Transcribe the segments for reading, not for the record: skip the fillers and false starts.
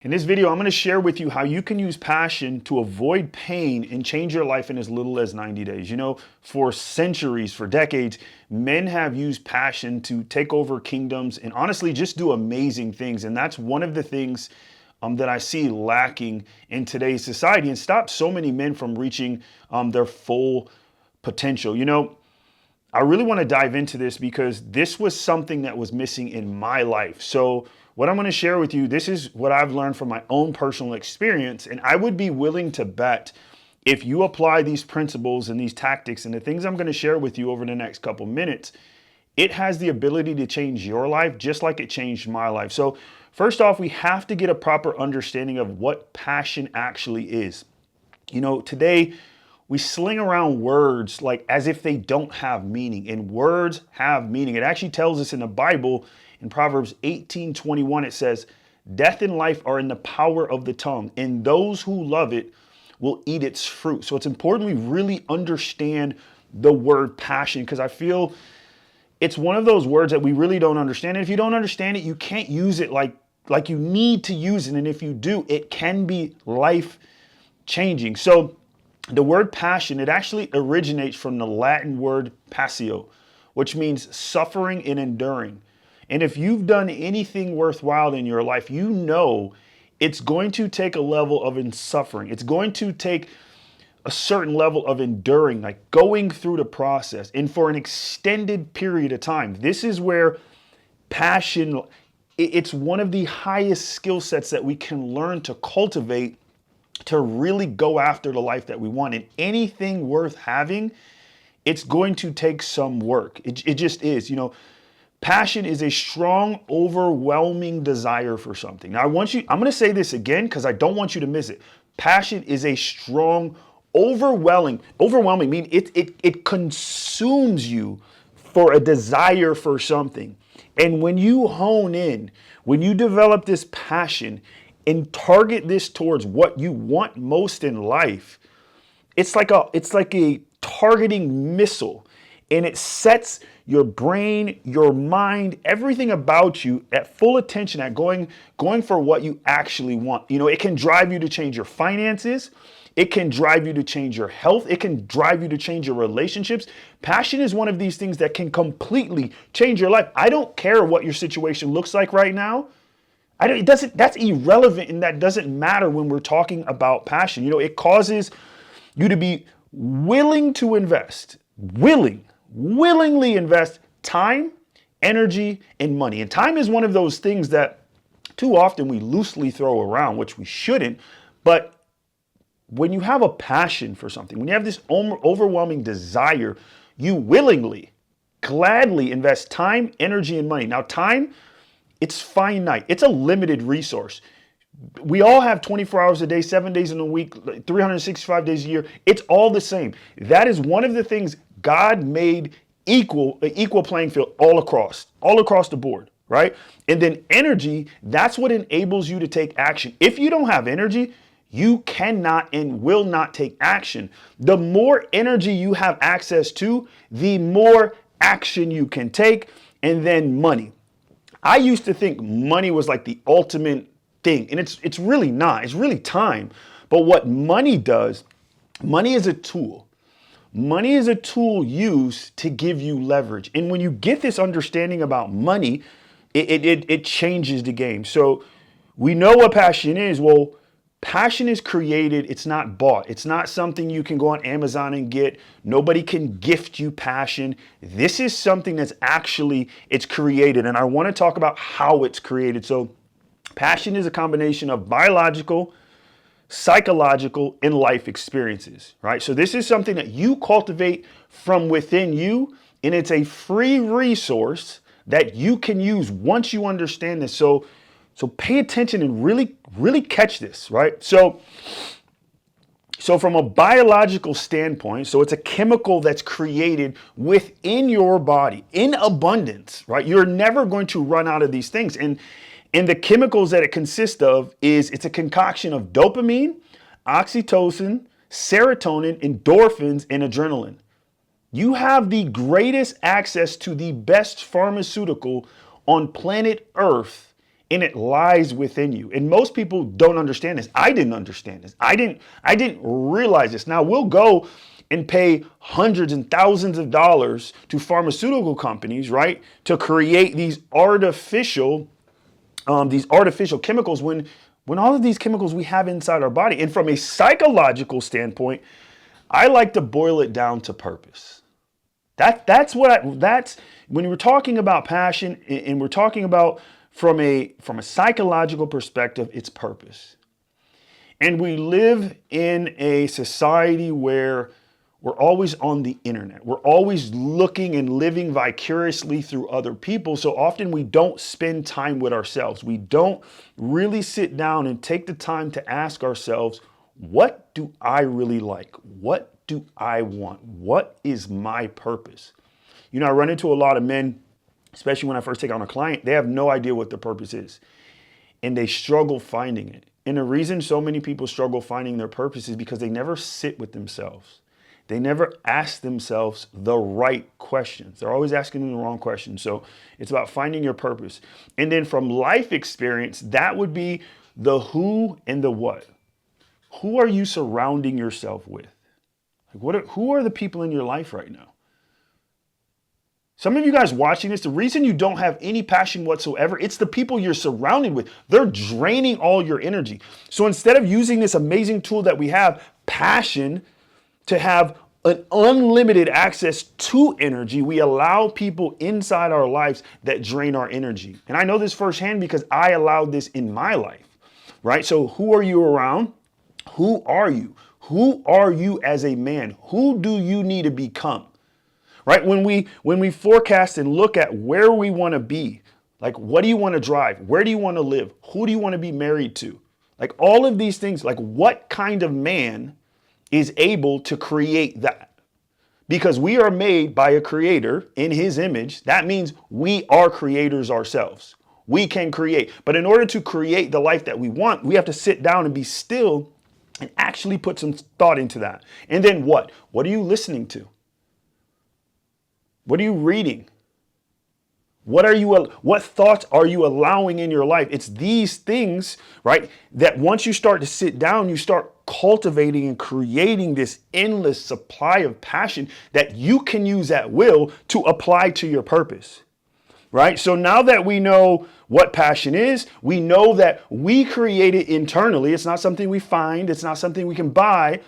In this video, I'm going to share with you how you can use passion to avoid pain and change your life in as little as 90 days. You know, for centuries, for decades, men have used passion to take over kingdoms and honestly just do amazing things. And that's one of the things that I see lacking in today's society and stop so many men from reaching their full potential. You know, I really want to dive into this because this was something that was missing in my life. So what I'm going to share with you, this is what I've learned from my own personal experience. And I would be willing to bet if you apply these principles and these tactics and the things I'm going to share with you over the next couple minutes, it has the ability to change your life just like it changed my life. So first off, we have to get a proper understanding of what passion actually is. You know, today we sling around words like as if they don't have meaning, and words have meaning. It actually tells us in the Bible in Proverbs 18:21, it says, "Death and life are in the power of the tongue, and those who love it will eat its fruit." So it's important we really understand the word passion, because I feel it's one of those words that we really don't understand. And if you don't understand it, you can't use it like you need to use it. And if you do, it can be life changing. So the word passion, it actually originates from the Latin word passio, which means suffering and enduring. And if you've done anything worthwhile in your life, you know it's going to take a level of suffering. It's going to take a certain level of enduring, like going through the process and for an extended period of time. This is where passion, it's one of the highest skill sets that we can learn to cultivate to really go after the life that we want. And anything worth having, it's going to take some work. It just is. You know, passion is a strong, overwhelming desire for something. Now, I'm going to say this again because I don't want you to miss it. Passion is a strong, overwhelming, meaning it consumes you for a desire for something. And when you hone in, when you develop this passion and target this towards what you want most in life, it's like a targeting missile, and it sets your brain, your mind, everything about you at full attention at going for what you actually want. You know, it can drive you to change your finances. It can drive you to change your health. It can drive you to change your relationships. Passion is one of these things that can completely change your life. I don't care what your situation looks like right now. That's irrelevant, and that doesn't matter when we're talking about passion. You know, it causes you to be willing to invest, willingly invest time, energy, and money. And time is one of those things that too often we loosely throw around, which we shouldn't. But when you have a passion for something, when you have this overwhelming desire, you willingly, gladly invest time, energy, and money. Now, time, it's finite. It's a limited resource. We all have 24 hours a day, 7 days in a week, 365 days a year. It's all the same. That is one of the things God made equal playing field all across the board, right? And then energy, that's what enables you to take action. If you don't have energy, you cannot and will not take action. The more energy you have access to, the more action you can take. And then money. I used to think money was like the ultimate thing, and it's really not. It's really time. But what money does, money is a tool. Money is a tool used to give you leverage. And when you get this understanding about money, it changes the game. So we know what passion is. Well, passion is created. It's not bought. It's not something you can go on Amazon and get. Nobody can gift you passion. This is something that's it's created. And I want to talk about how it's created. So passion is a combination of biological, psychological, and life experiences, right? So this is something that you cultivate from within you, and it's a free resource that you can use once you understand this. So pay attention and really catch this, right? So from a biological standpoint, so it's a chemical that's created within your body in abundance, right? You're never going to run out of these things. And the chemicals that it consists of it's a concoction of dopamine, oxytocin, serotonin, endorphins, and adrenaline. You have the greatest access to the best pharmaceutical on planet Earth, and it lies within you. And most people don't understand this. I didn't understand this. I didn't realize this. Now we'll go and pay hundreds and thousands of dollars to pharmaceutical companies, right, to create these artificial chemicals when all of these chemicals we have inside our body. And from a psychological standpoint, I like to boil it down to purpose. That's when we're talking about passion and we're talking about from a psychological perspective, it's purpose. And we live in a society where we're always on the internet. We're always looking and living vicariously through other people. So often we don't spend time with ourselves. We don't really sit down and take the time to ask ourselves, what do I really like? What do I want? What is my purpose? You know, I run into a lot of men, especially when I first take on a client, they have no idea what their purpose is and they struggle finding it. And the reason so many people struggle finding their purpose is because they never sit with themselves. They never ask themselves the right questions. They're always asking them the wrong questions. So it's about finding your purpose. And then from life experience, that would be the who and the what. Who are you surrounding yourself with? Like who are the people in your life right now? Some of you guys watching this, the reason you don't have any passion whatsoever, it's the people you're surrounded with. They're draining all your energy. So instead of using this amazing tool that we have, passion, to have an unlimited access to energy, we allow people inside our lives that drain our energy. And I know this firsthand because I allowed this in my life, right? So who are you around? Who are you? Who are you as a man? Who do you need to become? Right? When we forecast and look at where we want to be, like what do you want to drive? Where do you want to live? Who do you want to be married to? Like all of these things, like what kind of man is able to create that? Because we are made by a creator in his image. That means we are creators ourselves. We can create. But in order to create the life that we want, we have to sit down and be still and actually put some thought into that. And then what? What are you listening to? What are you reading? What thoughts are you allowing in your life? It's these things, right, that once you start to sit down, you start cultivating and creating this endless supply of passion that you can use at will to apply to your purpose, right? So now that we know what passion is, we know that we create it internally. It's not something we find. It's not something we can buy.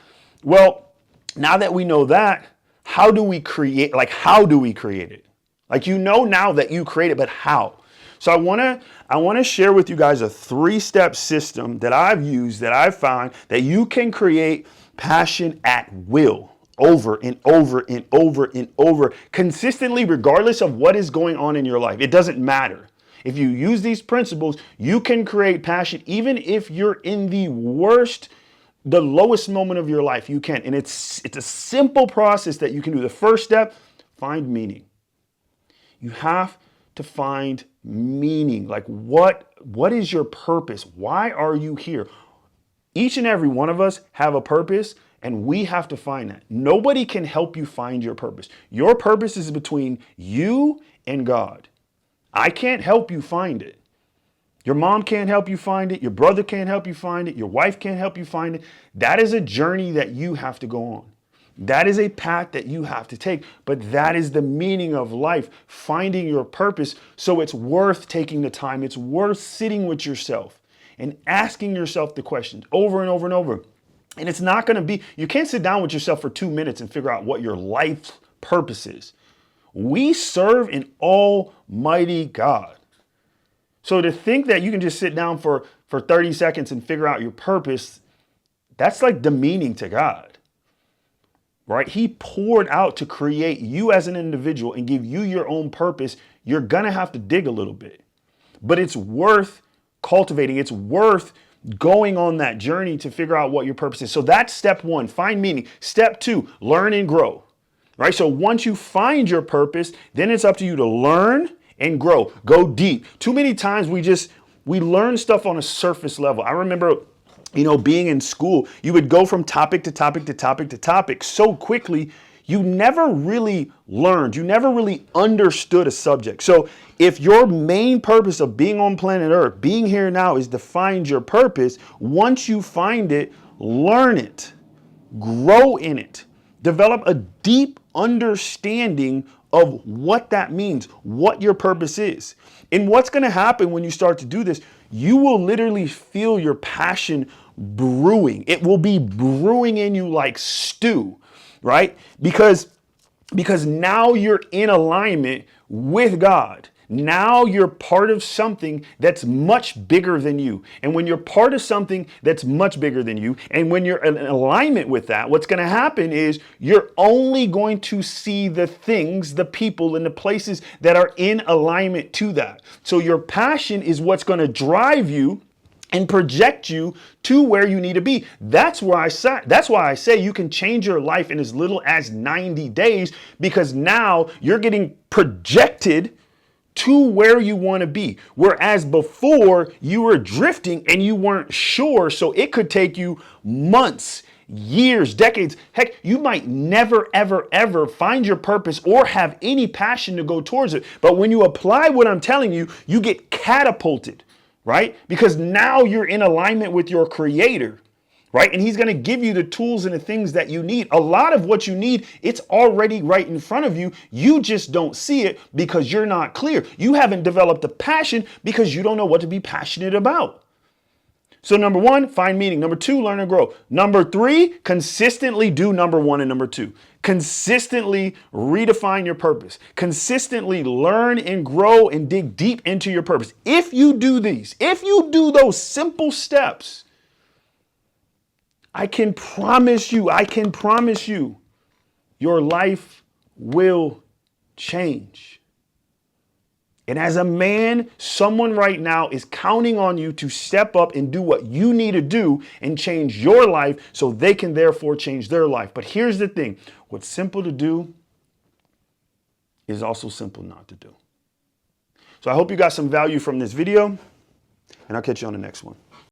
Well, now that we know that, how do we create it? Like, you know now that you create it, but how? So I want to share with you guys a 3-step system that I've used, that I've found that you can create passion at will over and over and over and over consistently, regardless of what is going on in your life. It doesn't matter. If you use these principles, you can create passion even if you're in the lowest moment of your life. You can. And it's a simple process that you can do. The first step, find meaning. You have to find meaning. Like what is your purpose? Why are you here? Each and every one of us have a purpose, and we have to find that. Nobody can help you find your purpose. Your purpose is between you and God. I can't help you find it. Your mom can't help you find it. Your brother can't help you find it. Your wife can't help you find it. That is a journey that you have to go on. That is a path that you have to take, but that is the meaning of life, finding your purpose. So it's worth taking the time. It's worth sitting with yourself and asking yourself the questions over and over and over. And it's not going to be, you can't sit down with yourself for 2 minutes and figure out what your life's purpose is. We serve an almighty God. So to think that you can just sit down for 30 seconds and figure out your purpose, that's like demeaning to God. Right? He poured out to create you as an individual and give you your own purpose. You're going to have to dig a little bit, but it's worth cultivating. It's worth going on that journey to figure out what your purpose is. So that's step 1, find meaning. Step 2, learn and grow, right? So once you find your purpose, then it's up to you to learn and grow, go deep. Too many times we learn stuff on a surface level. I remember, being in school, you would go from topic to topic to topic to topic so quickly, you never really learned, you never really understood a subject. So if your main purpose of being on planet Earth, being here now, is to find your purpose, once you find it, learn it, grow in it, develop a deep understanding of what that means, what your purpose is. And what's going to happen when you start to do this, you will literally feel your passion brewing. It will be brewing in you like stew, right? Because now you're in alignment with God. Now you're part of something that's much bigger than you. And when you're part of something that's much bigger than you, and when you're in alignment with that, what's going to happen is you're only going to see the things, the people, and the places that are in alignment to that. So your passion is what's going to drive you and project you to where you need to be. That's why I say you can change your life in as little as 90 days, because now you're getting projected to where you want to be. Whereas before you were drifting and you weren't sure. So it could take you months, years, decades. Heck, you might never, ever, ever find your purpose or have any passion to go towards it. But when you apply what I'm telling you, you get catapulted, right? Because now you're in alignment with your creator, right? And he's going to give you the tools and the things that you need. A lot of what you need, it's already right in front of you. You just don't see it because you're not clear. You haven't developed a passion because you don't know what to be passionate about. So number one, find meaning. Number two, learn and grow. Number three, consistently do number one and number two. Consistently redefine your purpose. Consistently learn and grow and dig deep into your purpose. If you do these, if you do those simple steps, I can promise you, your life will change. And as a man, someone right now is counting on you to step up and do what you need to do and change your life so they can therefore change their life. But here's the thing, what's simple to do is also simple not to do. So I hope you got some value from this video, and I'll catch you on the next one.